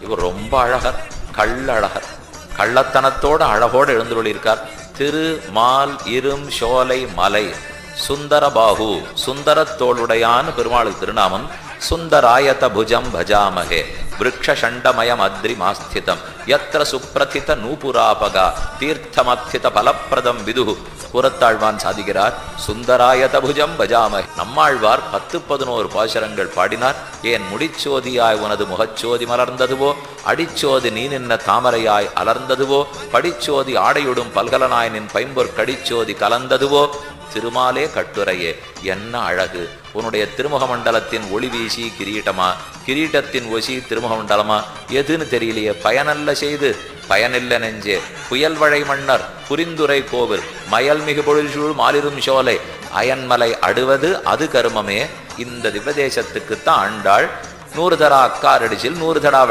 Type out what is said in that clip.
இவர் ரொம்ப அழகர், கள்ளழகர், கள்ளத்தனத்தோட அழகோடு எழுந்துள்ளிருக்கார். திரு மால் இரும் சோலை மலை சுந்தரபாகு, சுந்தரத்தோளுடையான பெருமாளுக்கு திருநாமம். சுந்தராயத புஜம் பஜாமகே விரக்ஷண்டமயம் அத்ரி மாஸ்திதம் யத்ர சுப்ரதித நூபுராபகா தீர்த்தமப்தித பலப்பிரதம் விதுகு. புறத்தாழ்வான் சாதிக்கிறார், சுந்தராயத புஜம் பஜாமகே. நம்மாழ்வார் 10-11 பாசுரங்கள் பாடினார். ஏன் முடிச்சோதியாய் உனது முகச்சோதி மலர்ந்ததுவோ, அடிச்சோதி நீ நின்ன தாமரையாய் அலர்ந்ததுவோ, படிச்சோதி ஆடையுடும் பல்கலனாய் நின் பைம்பொற் கடிச்சோதி கலந்ததுவோ. திருமாலே கட்டுரையே, என்ன அழகு! உன்னுடைய திருமுக மண்டலத்தின் ஒளி வீசி கிரீட்டமா, கிரீட்டத்தின் ஒசி திருமுக மண்டலமா, எதுன்னு தெரியலையே. பயனல்ல செய்து பயனில்ல நெஞ்சே, புயல்வழை மன்னர் புரிந்துரை கோவில் மயல் மிகு பொழில் சூழ் மாலிரும் சோலை அயன்மலை அடுவது அது கருமமே. இந்த திவ்யதேசத்துக்குத்தான் ஆண்டாள் 100 தடா அக்காரடிச்சில் 100 தடா